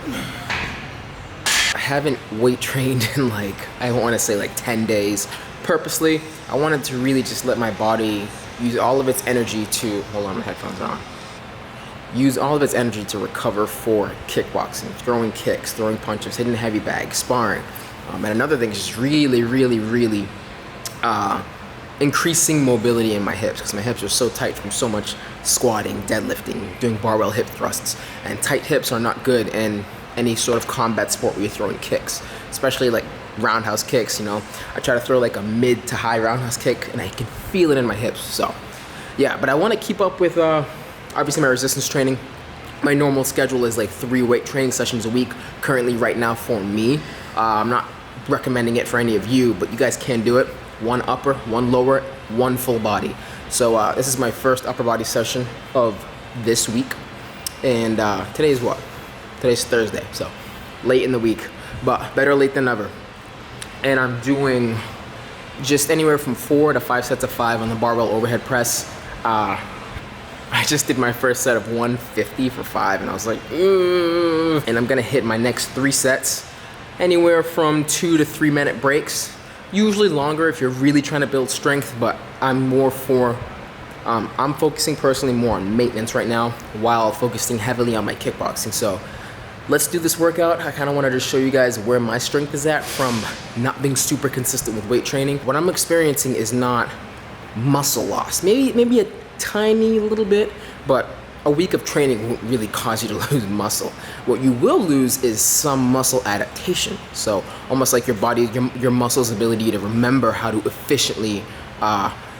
I haven't weight trained in like, I want to say like 10 days purposely. I wanted to really just let my body use all of its energy to, hold on, my headphones are on. Use all of its energy to recover for kickboxing, throwing kicks, throwing punches, hitting heavy bags, sparring. And another thing is just really increasing mobility in my hips, because my hips are so tight from so much squatting, deadlifting, doing barbell hip thrusts. And tight hips are not good in any sort of combat sport where you're throwing kicks, especially like roundhouse kicks, you know. I try to throw like a mid to high roundhouse kick and I can feel it in my hips. So yeah, but I want to keep up with obviously my resistance training. My normal schedule is like 3 weight training sessions a week currently right now for me. I'm not recommending it for any of you, but you guys can do it. 1 upper, 1 lower, 1 full body. So this is my first upper body session of this week. And today is what? Today's Thursday, so late in the week, but better late than never. And I'm doing just anywhere from 4 to 5 sets of 5 on the barbell overhead press. I just did my first set of 150 for 5, and I was like, ugh. And I'm gonna hit my next 3 sets, anywhere from 2 to 3 minute breaks. Usually longer if you're really trying to build strength, but I'm more for, I'm focusing personally more on maintenance right now, while focusing heavily on my kickboxing. So let's do this workout. I kind of wanted to show you guys where my strength is at from not being super consistent with weight training. What I'm experiencing is not muscle loss, maybe a tiny little bit, but a week of training won't really cause you to lose muscle. What you will lose is some muscle adaptation. So almost like your body, your muscle's ability to remember how to efficiently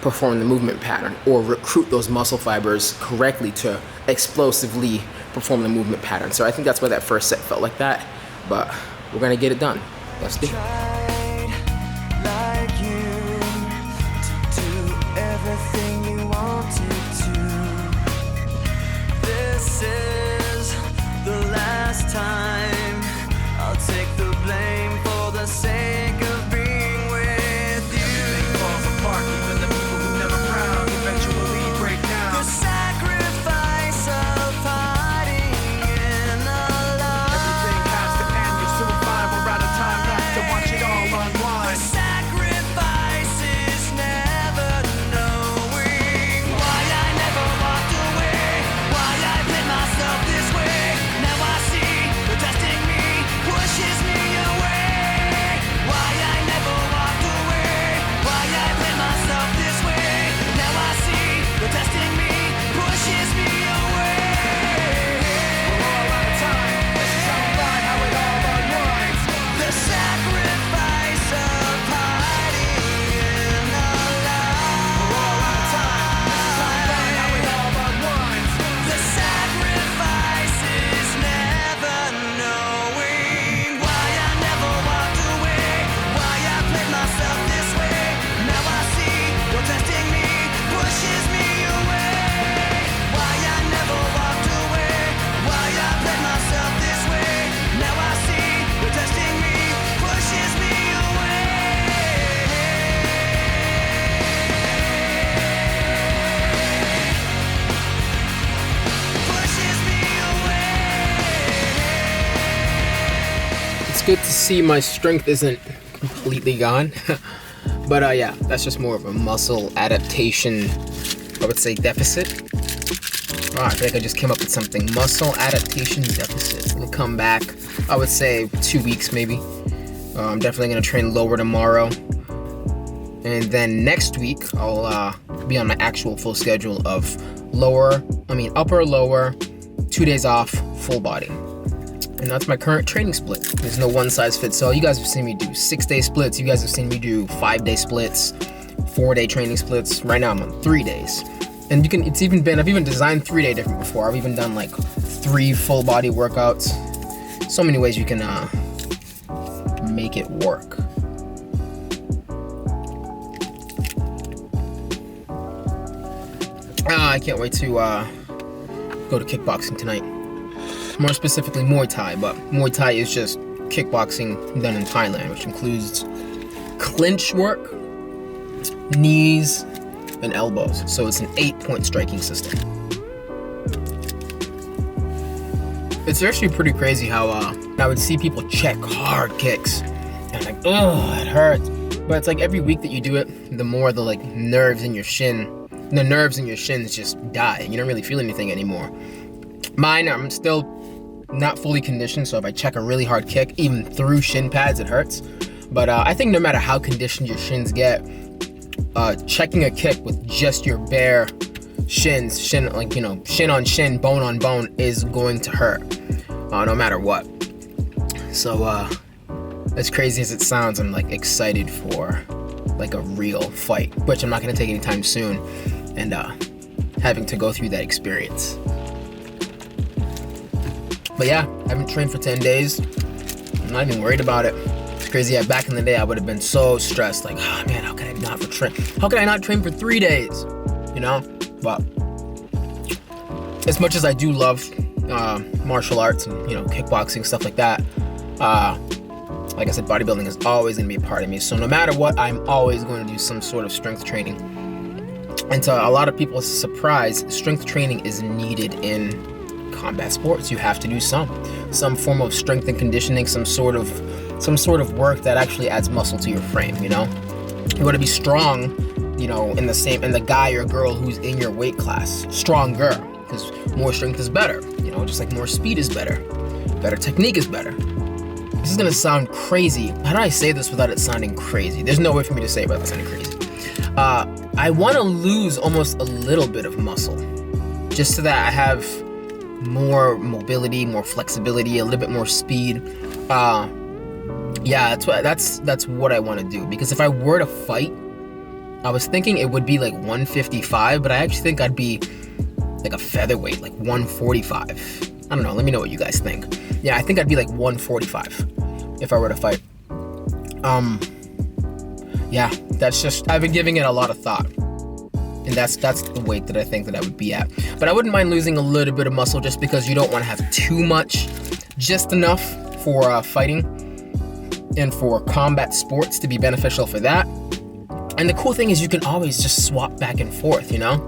perform the movement pattern, or recruit those muscle fibers correctly to explosively perform the movement pattern. So I think that's why that first set felt like that, but we're gonna get it done. Let's do it. Is the last time I'll take the blame for the sake of being with you. Everything falls apart, even the people who never frown eventually break down. The sacrifice of hiding in the light. Everything has to end, you're soon fine. We're out of time left to watch it all unwind. The sacrifice is never knowing why I never walked away. Why I played myself this way. Now I see the testing me pushes me away. Why I never walked away. Why I played myself this way. Now I see the testing me pushes me away. We're all out of time. This is how we find how it all unwinds. The sacrifice of hiding in the light. We're all out of time. This is how we find how it all unwinds. The sacrifice is never knowing why I never walked away. Why I played myself this way. Now I see you're testing me, pushes me away. Why I never walked away. Why I played myself this way. Now I see you're testing me, pushes me away. Pushes me away. It's good to see my strength isn't completely gone. But yeah, that's just more of a muscle adaptation, I would say, deficit. I feel like I just came up with something. Muscle adaptation deficit. It's gonna come back, I would say 2 weeks maybe. I'm definitely gonna train lower tomorrow. And then next week, I'll be on my actual full schedule of upper, lower, 2 days off, full body. And that's my current training split. There's no one size fits all. You guys have seen me do 6-day splits. You guys have seen me do 5-day splits, 4-day training splits. Right now I'm on 3 days. And I've even designed 3-day different before. I've even done like 3 full body workouts. So many ways you can make it work. I can't wait to go to kickboxing tonight. More specifically Muay Thai, but Muay Thai is just kickboxing done in Thailand, which includes clinch work, knees, and elbows. So it's an 8-point striking system. It's actually pretty crazy how I would see people check hard kicks, and I'm like, ugh, it hurts. But it's like every week that you do it, the more the like nerves in your shins just die. You don't really feel anything anymore. Mine, I'm still not fully conditioned, so if I check a really hard kick, even through shin pads, it hurts. But I think no matter how conditioned your shins get, checking a kick with just your bare shin on shin, bone on bone is going to hurt, no matter what. So as crazy as it sounds, I'm like excited for like a real fight, which I'm not gonna take anytime soon, and having to go through that experience. But yeah, I haven't trained for 10 days. I'm not even worried about it. It's crazy. Back in the day, I would have been so stressed, like, oh man, how can I not train for 3 days? You know? But as much as I do love martial arts and, you know, kickboxing, stuff like that, like I said, bodybuilding is always going to be a part of me. So no matter what, I'm always going to do some sort of strength training. And to a lot of people's surprise, strength training is needed in combat sports. You have to do some form of strength and conditioning, some sort of work that actually adds muscle to your frame. You know, you want to be strong, you know, in the guy or girl who's in your weight class, stronger, because more strength is better. You know, just like more speed is better technique is better. This is gonna sound crazy. How do I say this without it sounding crazy? There's no way for me to say it without sounding crazy. I want to lose almost a little bit of muscle, just so that I have more mobility, more flexibility, a little bit more speed. Yeah, that's what I want to do. Because if I were to fight, I was thinking it would be like 155, but I actually think I'd be like a featherweight, like 145. I don't know. Let me know what you guys think. Yeah, I think I'd be like 145 if I were to fight. Yeah, I've been giving it a lot of thought. And that's the weight that I think that I would be at. But I wouldn't mind losing a little bit of muscle, just because you don't want to have too much, just enough for fighting and for combat sports to be beneficial for that. And the cool thing is you can always just swap back and forth, you know?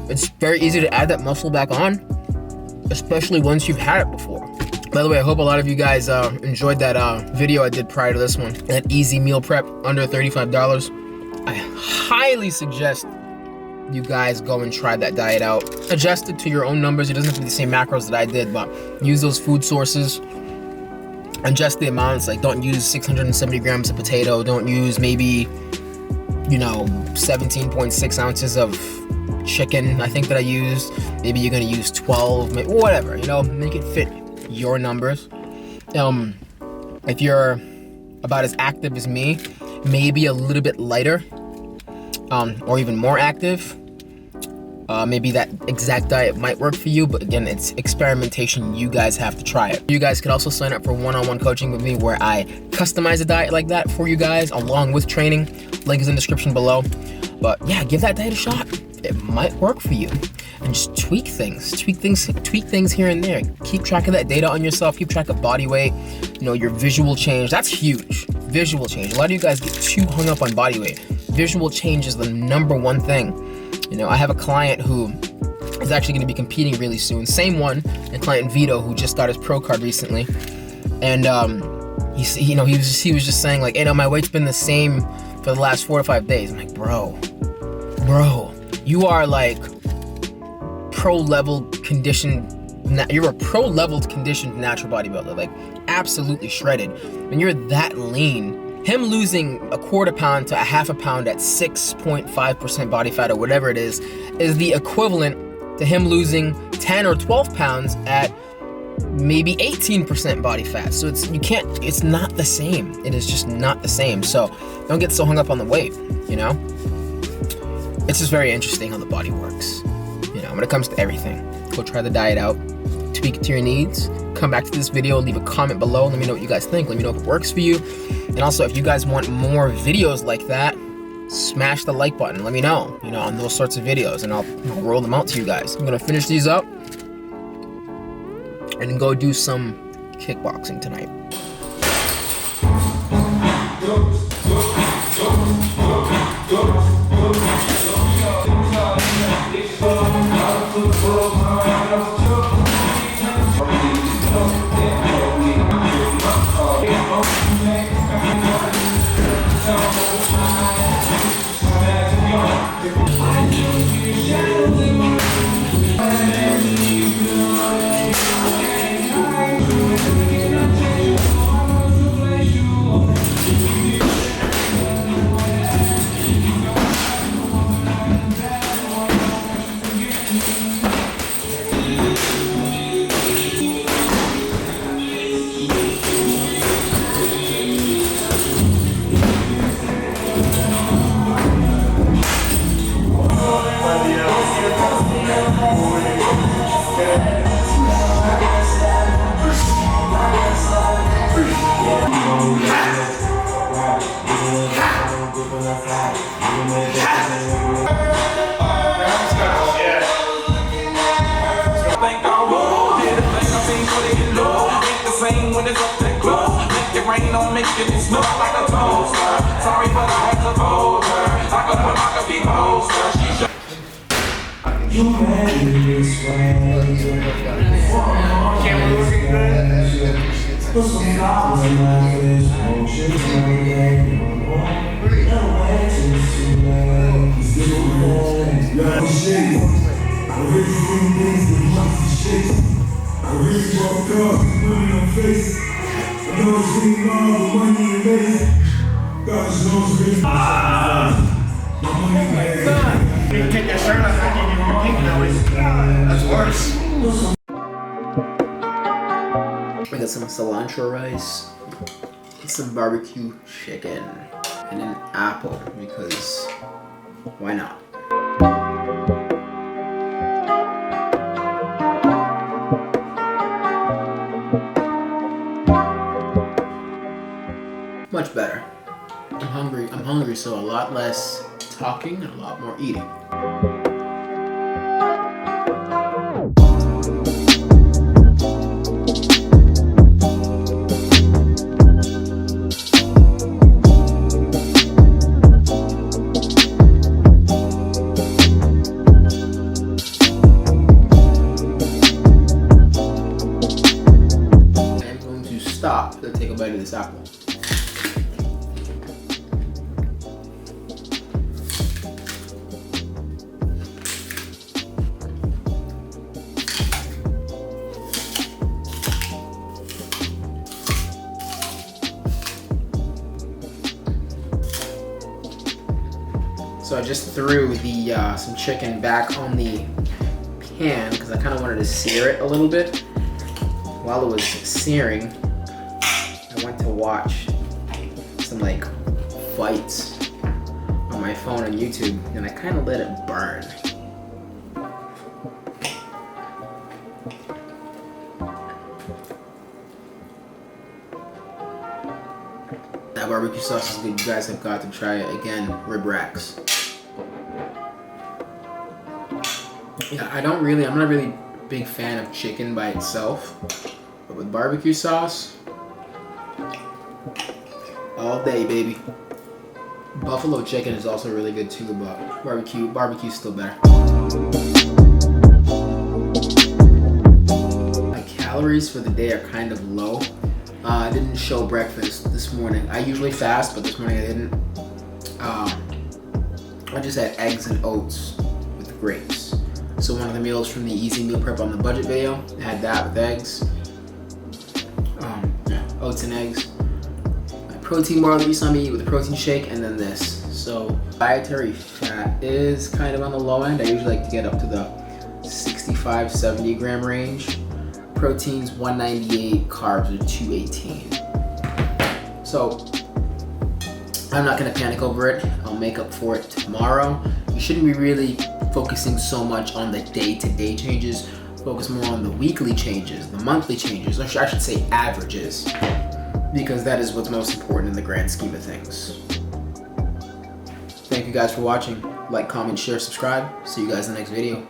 It's very easy to add that muscle back on, especially once you've had it before. By the way, I hope a lot of you guys enjoyed that video I did prior to this one. That easy meal prep, under $35. I highly suggest you guys go and try that diet out. Adjust it to your own numbers. It doesn't have to be the same macros that I did, but use those food sources. Adjust the amounts. Like, don't use 670 grams of potato. Don't use maybe, 17.6 ounces of chicken, I think that I used. Maybe you're gonna use 12, whatever, make it fit your numbers. If you're about as active as me, maybe a little bit lighter, or even more active, maybe that exact diet might work for you, but again, it's experimentation. You guys have to try it. You guys could also sign up for one-on-one coaching with me, where I customize a diet like that for you guys along with training. Link is in the description below. But yeah, give that diet a shot. It might work for you. And just tweak things here and there. Keep track of that data on yourself. Keep track of body weight, your visual change. That's huge. Visual change. A lot of you guys get too hung up on body weight. Visual change is the number one thing. I have a client who is actually going to be competing really soon. Same one, a client Vito, who just got his pro card recently. And he was just saying like, my weight's been the same for the last 4 to 5 days. I'm like, bro, you are like pro-level conditioned. You're a pro-level conditioned natural bodybuilder, like absolutely shredded. When you're that lean, him losing a quarter pound to a half a pound at 6.5% body fat or whatever it is the equivalent to him losing 10 or 12 pounds at maybe 18% body fat. So it's not the same. It is just not the same. So don't get so hung up on the weight, It's just very interesting how the body works, when it comes to everything. Go try the diet out, tweak it to your needs, come back to this video, leave a comment below, let me know what you guys think, let me know if it works for you. And also, if you guys want more videos like that, smash the like button, let me know, on those sorts of videos, and I'll roll them out to you guys. I'm gonna finish these up and then go do some kickboxing tonight. Go. getting smoked like a toaster. Sorry, but I had to fold her. I could be closer. She's you made this way. Camera looking good. Put some flowers in my face. Motion like that. No way to late. Still late. Love shit. I really do things that must shit. I really walked up, money on face. I know it's getting all the money in face. God knows really my money made. You take that shirt off, I give you more pink now. That's worse. I got some cilantro rice, some barbecue chicken, and an apple because why not? Much better. I'm hungry, so a lot less talking and a lot more eating. I'm going to stop to take a bite of this apple. So I just threw the some chicken back on the pan because I kind of wanted to sear it a little bit. While it was searing, I went to watch some like fights on my phone on YouTube, and I kind of let it burn. That barbecue sauce is good. You guys have got to try it again. Rib racks. Yeah, I'm not really a big fan of chicken by itself, but with barbecue sauce, all day, baby. Buffalo chicken is also really good too, but barbecue's still better. My calories for the day are kind of low. I didn't show breakfast this morning. I usually fast, but this morning I didn't. I just had eggs and oats with grapes. So one of the meals from the Easy Meal Prep on the Budget video, I had that with eggs. Oats and eggs. My protein bar that you saw me eat with a protein shake, and then this. So dietary fat is kind of on the low end. I usually like to get up to the 65, 70 gram range. Proteins 198, carbs are 218. So I'm not gonna panic over it. I'll make up for it tomorrow. You shouldn't be really focusing so much on the day-to-day changes. Focus more on the weekly changes, the monthly changes, or I should say averages, because that is what's most important in the grand scheme of things. Thank you guys for watching. Like, comment, share, subscribe. See you guys in the next video.